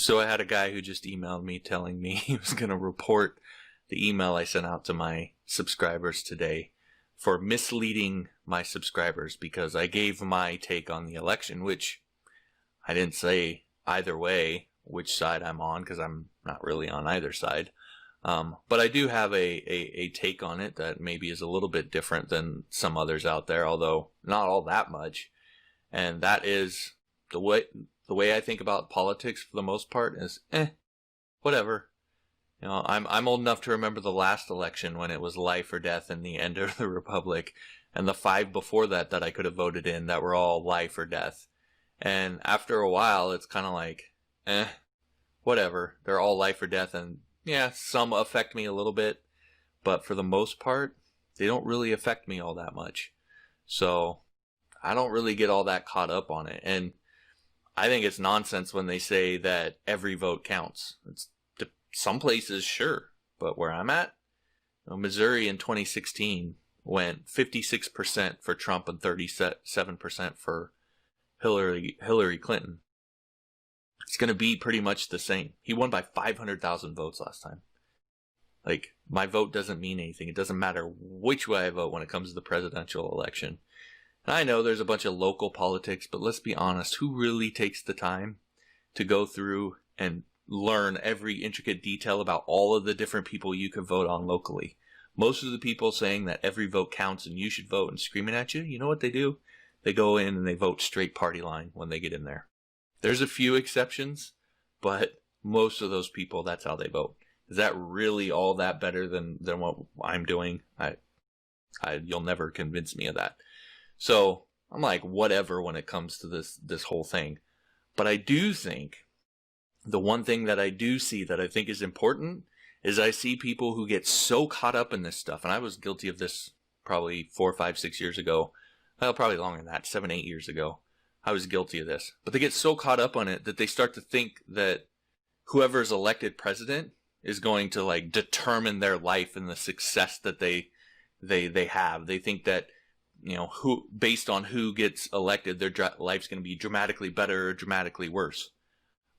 So I had a guy who just emailed me telling me he was going to report the email I sent out to my subscribers today for misleading my subscribers because I gave my take on the election, which I didn't say either way which side I'm on because I'm not really on either side. But I do have a take on it that maybe is a little bit different than some others out there, although not all that much. And that is the way I think about politics for the most part is, whatever. You know, I'm old enough to remember the last election when it was life or death and the end of the republic, and the 5 before that I could have voted in that were all life or death. And after a while, it's kind of like, whatever. They're all life or death, and yeah, some affect me a little bit, but for the most part, they don't really affect me all that much. So I don't really get all that caught up on it. And I think it's nonsense when they say that every vote counts. Some places, sure, but where I'm at, Missouri in 2016 went 56% for Trump and 37% for Hillary Clinton. It's going to be pretty much the same. He won by 500,000 votes last time. Like, my vote doesn't mean anything. It doesn't matter which way I vote when it comes to the presidential election. And I know there's a bunch of local politics, but let's be honest, who really takes the time to go through and learn every intricate detail about all of the different people you can vote on locally? Most of the people saying that every vote counts and you should vote and screaming at you know what they do? They go in and they vote straight party line when they get in there. There's a few exceptions, but most of those people, that's how they vote. Is that really all that better than what I'm doing? You'll never convince me of that. So I'm like, whatever when it comes to this whole thing. But I do think the one thing that I do see that I think is important is I see people who get so caught up in this stuff. And I was guilty of this probably 4, 5, 6 years ago. Well, probably longer than that, 7, 8 years ago. I was guilty of this. But they get so caught up on it that they start to think that whoever is elected president is going to like determine their life and the success that they have. They think that, who based on who gets elected, their life's going to be dramatically better or dramatically worse.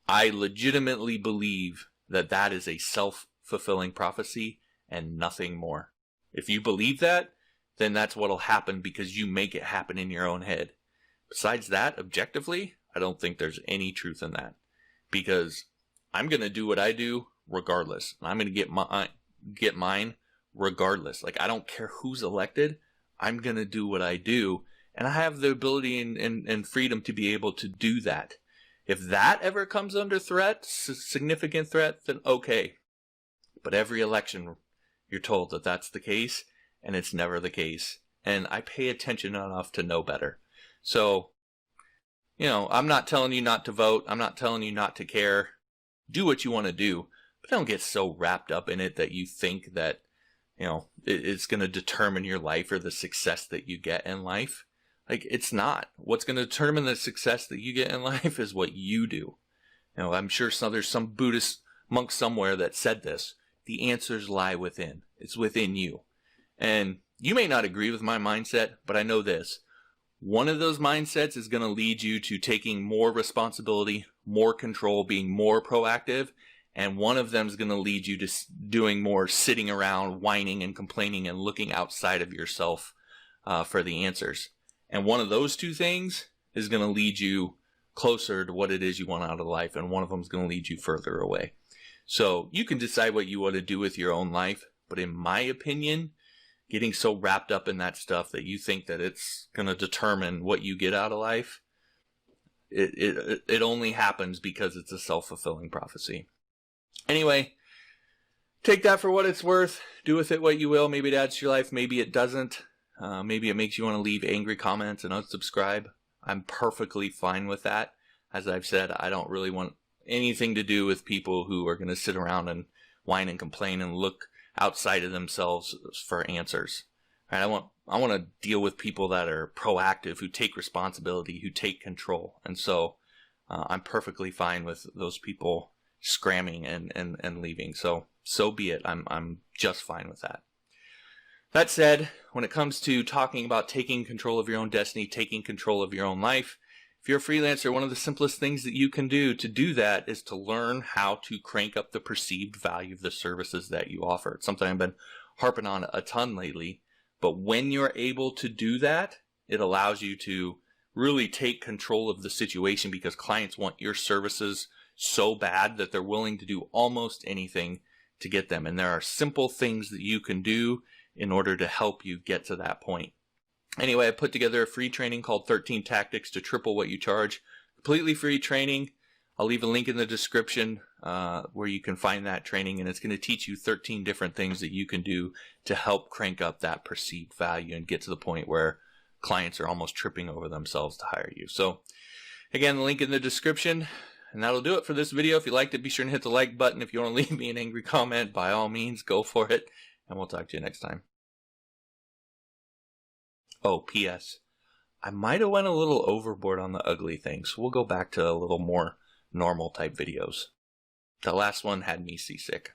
I legitimately believe that that is a self-fulfilling prophecy and nothing more. If you believe that, then that's what'll happen because you make it happen in your own head. Besides that, objectively, I don't think there's any truth in that, because I'm going to do what I do regardless. I'm going to get mine regardless. Like, I don't care who's elected. I'm going to do what I do, and I have the ability and freedom to be able to do that. If that ever comes under threat, significant threat, then okay. But every election, you're told that that's the case, and it's never the case. And I pay attention enough to know better. So, I'm not telling you not to vote. I'm not telling you not to care. Do what you want to do, but don't get so wrapped up in it that you think that, it's going to determine your life or the success that you get in life. Like, it's not. What's going to determine the success that you get in life is what you do. I'm sure there's some Buddhist monk somewhere that said this. The answers lie within. It's within you. And you may not agree with my mindset, but I know this. One of those mindsets is going to lead you to taking more responsibility, more control, being more proactive. And one of them is going to lead you to doing more sitting around, whining and complaining and looking outside of yourself for the answers. And one of those two things is going to lead you closer to what it is you want out of life. And one of them is going to lead you further away. So you can decide what you want to do with your own life. But in my opinion, getting so wrapped up in that stuff that you think that it's going to determine what you get out of life, it only happens because it's a self-fulfilling prophecy. Anyway, take that for what it's worth. Do with it what you will. Maybe it adds to your life. Maybe it doesn't. Maybe it makes you want to leave angry comments and unsubscribe. I'm perfectly fine with that. As I've said, I don't really want anything to do with people who are going to sit around and whine and complain and look outside of themselves for answers. Right? I want to deal with people that are proactive, who take responsibility, who take control. And so I'm perfectly fine with those people scramming and leaving. So be it. I'm just fine with that. That said, when it comes to talking about taking control of your own destiny, taking control of your own life, If you're a freelancer, one of the simplest things that you can do to do that is to learn how to crank up the perceived value of the services that you offer. It's something I've been harping on a ton lately, but when you're able to do that, it allows you to really take control of the situation, because clients want your services so bad that they're willing to do almost anything to get them. And there are simple things that you can do in order to help you get to that point. Anyway, I put together a free training called 13 Tactics to Triple What You Charge. Completely free training. I'll leave a link in the description where you can find that training, and it's going to teach you 13 different things that you can do to help crank up that perceived value and get to the point where clients are almost tripping over themselves to hire you. So again, the link in the description, and that'll do it for this video. If you liked it, be sure to hit the like button. If you want to leave me an angry comment, by all means, go for it, and we'll talk to you next time. Oh, P.S. I might have went a little overboard on the ugly thing, so we'll go back to a little more normal type videos. The last one had me seasick.